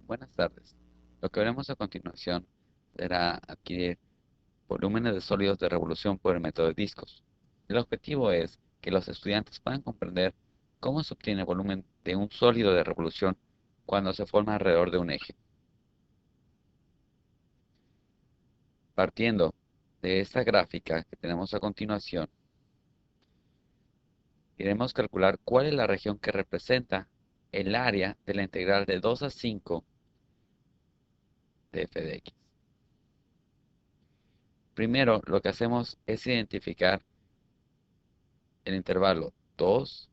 Buenas tardes. Lo que veremos a continuación será adquirir volúmenes de sólidos de revolución por el método de discos. El objetivo es que los estudiantes puedan comprender cómo se obtiene volumen de un sólido de revolución cuando se forma alrededor de un eje. Partiendo de esta gráfica que tenemos a continuación, queremos calcular cuál es la región que representa el área de la integral de 2 a 5 de f de x. Primero, lo que hacemos es identificar el intervalo 2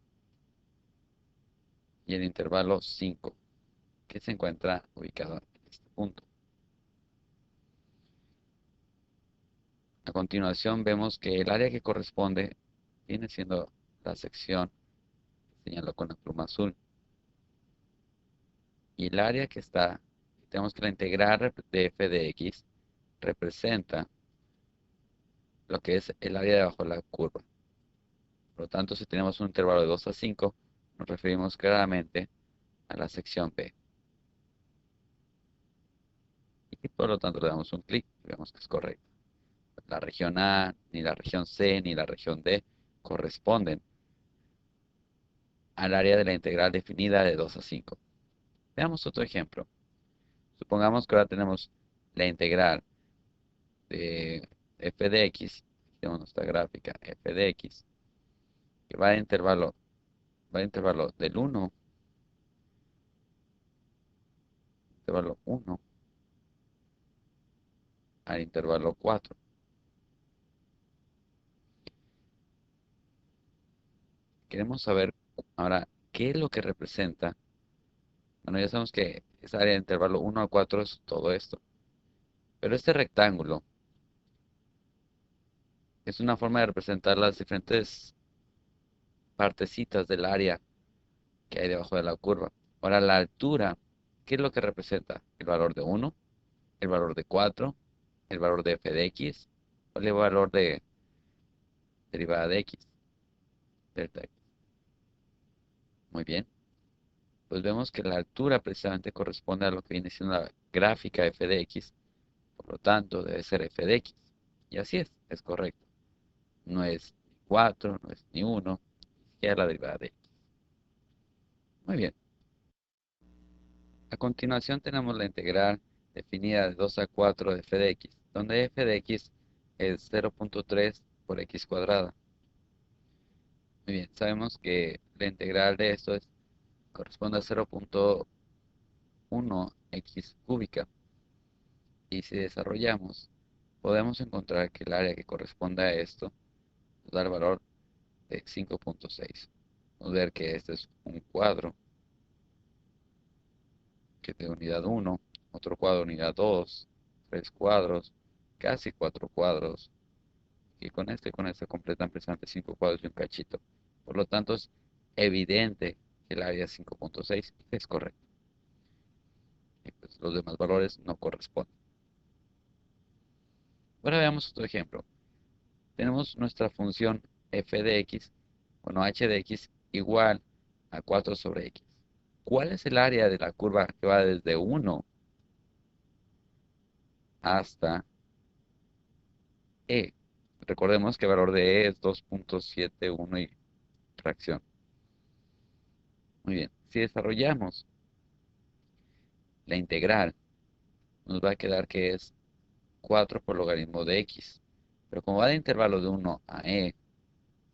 y el intervalo 5, que se encuentra ubicado en este punto. A continuación vemos que el área que corresponde viene siendo la sección que señaló con la pluma azul. Y el área que está, tenemos que la integral de f de x representa lo que es el área debajo de la curva. Por lo tanto, si tenemos un intervalo de 2 a 5, nos referimos claramente a la sección P. Y por lo tanto le damos un clic y vemos que es correcto. La región A, ni la región C, ni la región D corresponden al área de la integral definida de 2 a 5. Veamos otro ejemplo. Supongamos que ahora tenemos la integral de f de x, tenemos nuestra gráfica f de x, que va de intervalo del 1, intervalo 1 al intervalo 4. Queremos saber ahora qué es lo que representa. Bueno, ya sabemos que esa área de intervalo 1 a 4 es todo esto. Pero este rectángulo es una forma de representar las diferentes partecitas del área que hay debajo de la curva. Ahora, la altura, ¿qué es lo que representa? El valor de 1, el valor de 4, el valor de f de x, o el valor de derivada de x, delta x. Muy bien. Pues vemos que la altura precisamente corresponde a lo que viene siendo la gráfica f de x, por lo tanto debe ser f de x. Y así es correcto. No es ni 4, no es ni 1, ni siquiera la derivada de x. Muy bien. A continuación tenemos la integral definida de 2 a 4 de f de x, donde f de x es 0.3 por x cuadrada. Muy bien, sabemos que la integral de esto corresponde a 0.1 x cúbica. Y si desarrollamos, podemos encontrar que el área que corresponde a esto nos da el valor de 5.6. Vamos a ver que este es un cuadro que es de unidad 1, otro cuadro de unidad 2, 3 cuadros, casi 4 cuadros, y con este completan precisamente 5 cuadros y un cachito. Por lo tanto, es evidente que el área 5.6 es correcto. Y pues los demás valores no corresponden. Ahora veamos otro ejemplo. Tenemos nuestra función f de x, bueno, h de x igual a 4 sobre x. ¿Cuál es el área de la curva que va desde 1 hasta e? Recordemos que el valor de e es 2.71 y fracción. Muy bien, si desarrollamos la integral, nos va a quedar que es 4 por logaritmo de x. Pero como va de intervalo de 1 a e,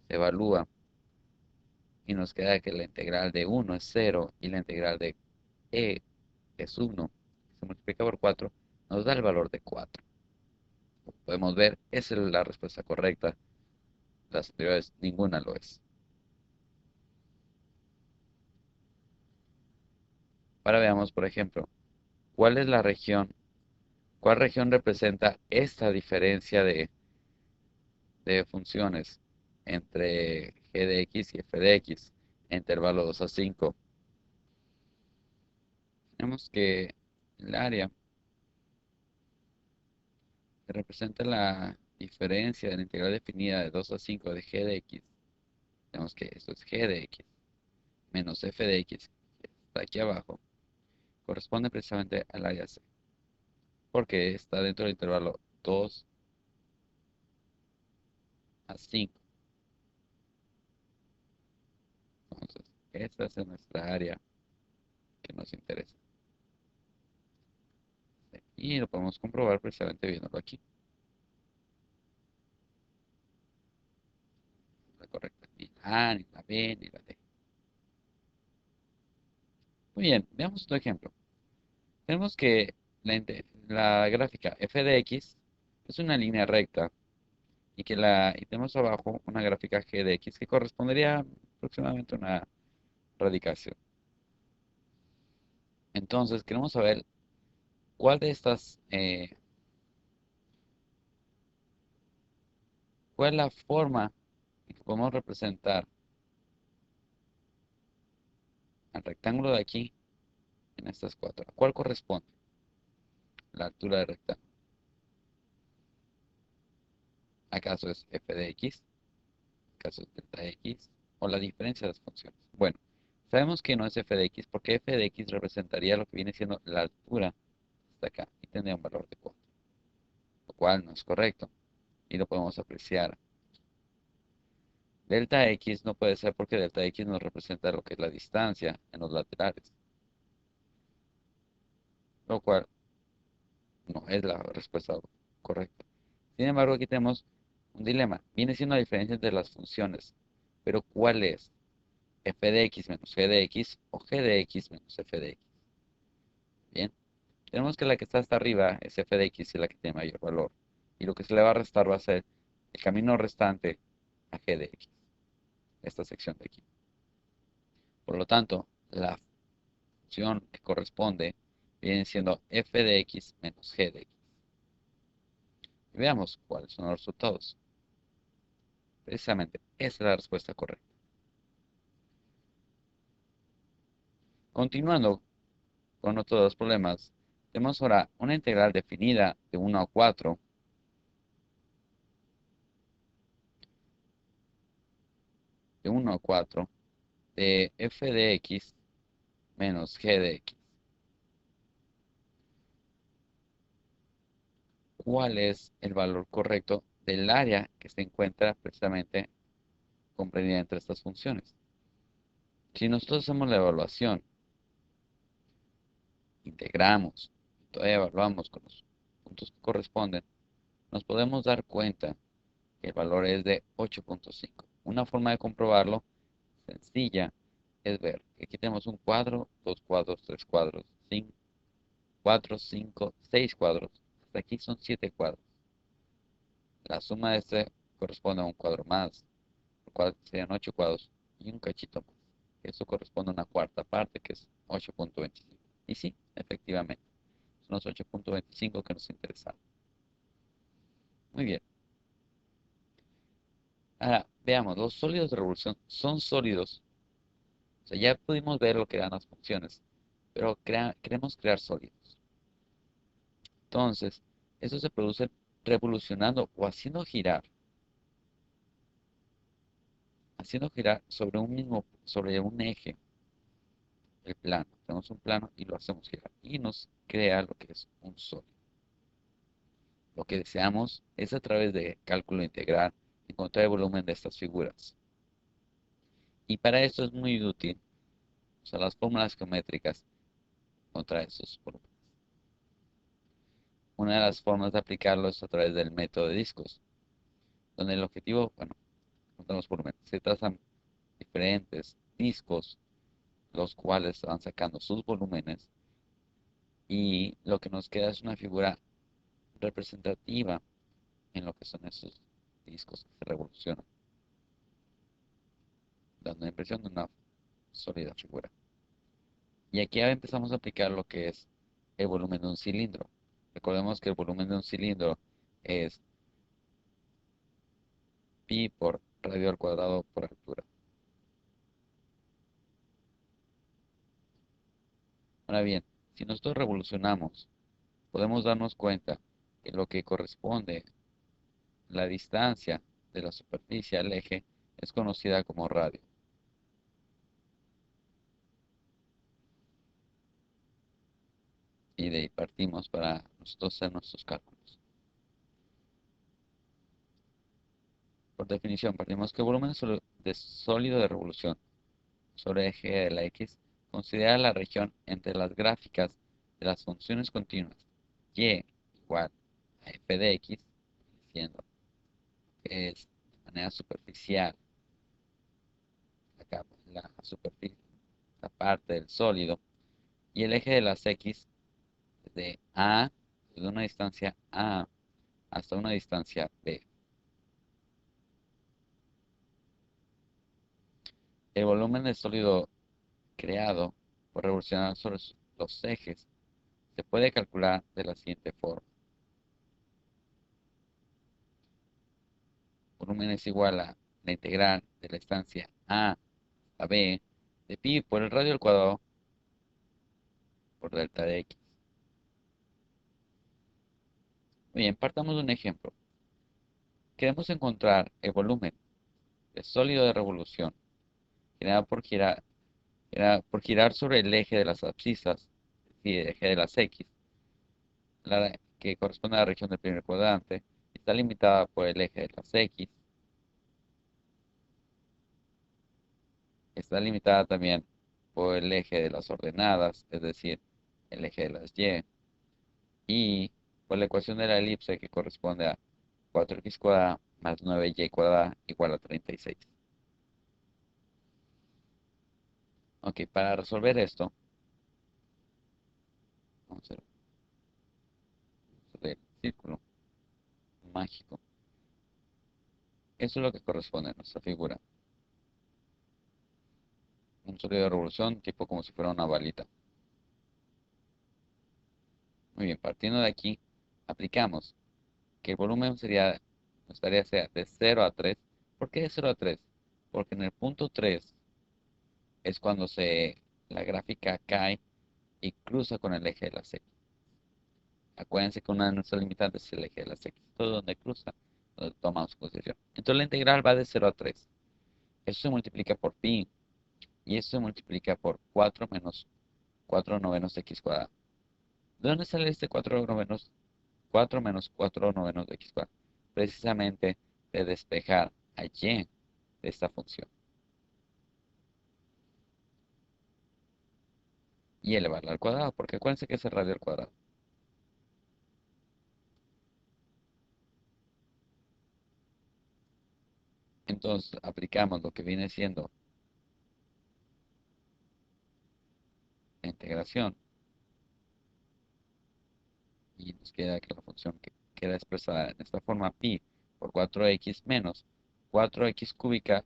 se evalúa y nos queda que la integral de 1 es 0 y la integral de e es 1. Se multiplica por 4, nos da el valor de 4. Como podemos ver, esa es la respuesta correcta. Las anteriores, ninguna lo es. Ahora veamos, por ejemplo, ¿cuál es la región? ¿Cuál región representa esta diferencia de funciones entre g de x y f de x en intervalo 2 a 5? Tenemos que el área que representa la diferencia de la integral definida de 2 a 5 de g de x. Tenemos que esto es g de x menos f de x, que está aquí abajo, corresponde precisamente al área C, porque está dentro del intervalo 2 a 5. Entonces, esta es nuestra área que nos interesa. Y lo podemos comprobar precisamente viéndolo aquí. La correcta, ni la A, ni la B, ni la D. Muy bien, veamos otro ejemplo. Tenemos que la gráfica f de x es una línea recta y tenemos abajo una gráfica g de x que correspondería aproximadamente a una radicación. Entonces, queremos saber cuál de estas, cuál es la forma en que podemos representar al rectángulo de aquí en estas cuatro. ¿A cuál corresponde la altura del rectángulo? ¿Acaso es f de x? ¿Acaso es delta x? ¿O la diferencia de las funciones? Bueno, sabemos que no es f de x porque f de x representaría lo que viene siendo la altura hasta acá y tendría un valor de 4, lo cual no es correcto y lo podemos apreciar. Delta x no puede ser porque delta x nos representa lo que es la distancia en los laterales, lo cual no es la respuesta correcta. Sin embargo, aquí tenemos un dilema. Viene siendo la diferencia entre las funciones, pero ¿cuál es? ¿F de x menos g de x o g de x menos f de x? Bien, tenemos que la que está hasta arriba es f de x y la que tiene mayor valor. Y lo que se le va a restar va a ser el camino restante a g de x, esta sección de aquí. Por lo tanto, la función que corresponde viene siendo f de x menos g de x. Y veamos cuáles son los resultados. Precisamente, esa es la respuesta correcta. Continuando con otros dos problemas, tenemos ahora una integral definida de 1 a 4 de 1 a 4 de f de x menos g de x. ¿Cuál es el valor correcto del área que se encuentra precisamente comprendida entre estas funciones? Si nosotros hacemos la evaluación, integramos, y todavía evaluamos con los puntos que corresponden, nos podemos dar cuenta que el valor es de 8.5. Una forma de comprobarlo sencilla es ver que aquí tenemos un cuadro, dos cuadros, tres cuadros, 5, 4, 5, 6 cuadros. Hasta aquí son 7 cuadros. La suma de este corresponde a un cuadro más, lo cual serían 8 cuadros y un cachito más. Eso corresponde a una cuarta parte que es 8.25. Y sí, efectivamente, son los 8.25 que nos interesan. Muy bien. Ahora, veamos, los sólidos de revolución son sólidos. O sea, ya pudimos ver lo que eran las funciones, pero queremos crear sólidos. Entonces, eso se produce revolucionando o haciendo girar sobre un eje, el plano. Tenemos un plano y lo hacemos girar y nos crea lo que es un sólido. Lo que deseamos es a través de cálculo integral encontrar el volumen de estas figuras. Y para esto es muy útil usar las fórmulas geométricas contra estos volúmenes. Una de las formas de aplicarlo es a través del método de discos, donde el objetivo, bueno, contamos volúmenes. Se trazan diferentes discos, los cuales van sacando sus volúmenes y lo que nos queda es una figura representativa en lo que son esos discos que se revolucionan, dando la impresión de una sólida figura. Y aquí ya empezamos a aplicar lo que es el volumen de un cilindro. Recordemos que el volumen de un cilindro es pi por radio al cuadrado por altura. Ahora bien, si nosotros revolucionamos, podemos darnos cuenta que lo que corresponde a la distancia de la superficie al eje es conocida como radio. 。 . 。 。 . 。 . 。 . 。 . 。 . 。 . 。 . 。 . 。 . 。 . 。 . 。 . 。 . 。 . 。 . 。 . 。 . 。 . 。 . 。 . 。 . 。 . 。 . 。 . 。 . 。 . 。 . 。Y de ahí partimos para nosotros hacer nuestros cálculos. Por definición, partimos que volumen de sólido de revolución sobre eje de la X considera la región entre las gráficas de las funciones continuas y igual a f de x, diciendo que es de manera superficial, acá la superficie, la parte del sólido, y el eje de las X de A, desde una distancia A hasta una distancia B. El volumen del sólido creado por revolucionar sobre los ejes se puede calcular de la siguiente forma. Volumen es igual a la integral de la distancia A a B de pi por el radio al cuadrado por delta de x. Muy bien, partamos de un ejemplo. Queremos encontrar el volumen del sólido de revolución generado por girar sobre el eje de las abscisas, es decir, el eje de las x, que corresponde a la región del primer cuadrante, y está limitada por el eje de las x. Está limitada también por el eje de las ordenadas, es decir, el eje de las y por la ecuación de la elipse que corresponde a 4x cuadrada más 9y cuadrada igual a 36. Ok, para resolver esto, vamos a hacer el círculo mágico. Eso es lo que corresponde a nuestra figura. Un sólido de revolución tipo como si fuera una balita. Muy bien, partiendo de aquí, aplicamos que el volumen sería, nos tarea sea de 0 a 3. ¿Por qué de 0 a 3? Porque en el punto 3 es cuando la gráfica cae y cruza con el eje de las X. Acuérdense que una de nuestras limitantes es el eje de las X. Todo donde cruza, donde tomamos posición. Entonces la integral va de 0 a 3. Eso se multiplica por pi y eso se multiplica por 4 menos 4 novenos de x cuadrado. ¿De dónde sale este 4 novenos? 4 menos 4 novenos de x cuadrado. Precisamente de despejar a y de esta función y elevarla al cuadrado, porque acuérdense que es el radio al cuadrado. Entonces aplicamos lo que viene siendo la integración y nos queda que la función que queda expresada en esta forma pi por 4x menos 4x cúbica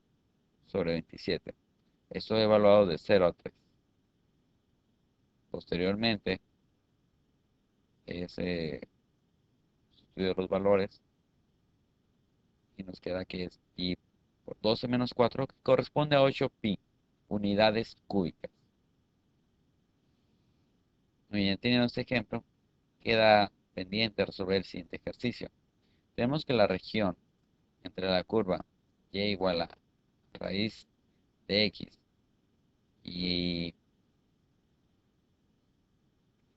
sobre 27. Esto evaluado de 0 a 3. Posteriormente, se sustituye los valores y nos queda que es pi por 12 menos 4, que corresponde a 8 pi unidades cúbicas. Muy bien, teniendo este ejemplo, queda pendiente resolver el siguiente ejercicio. Tenemos que la región entre la curva y igual a raíz de x y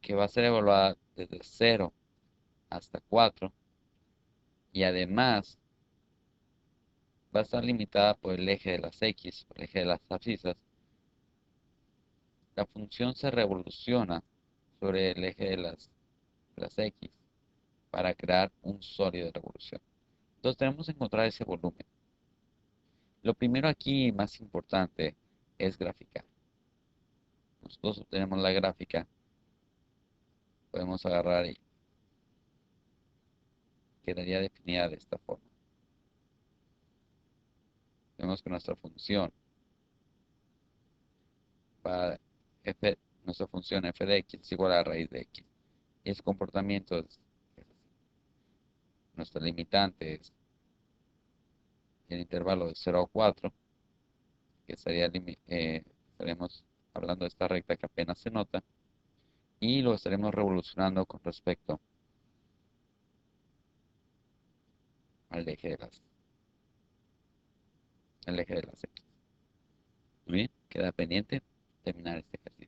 que va a ser evaluada desde 0 hasta 4 y además va a estar limitada por el eje de las x, por el eje de las abscisas. La función se revoluciona sobre el eje de las x para crear un sólido de revolución. Entonces tenemos que encontrar ese volumen. Lo primero aquí, más importante, es graficar. Nosotros obtenemos la gráfica, podemos agarrar y quedaría definida de esta forma. Vemos que nuestra función nuestra función f de x es igual a la raíz de x. Y ese comportamiento es nuestra limitante es el intervalo de 0 a 4, que estaremos hablando de esta recta que apenas se nota, y lo estaremos revolucionando con respecto al eje de las x. Muy bien, queda pendiente terminar este ejercicio.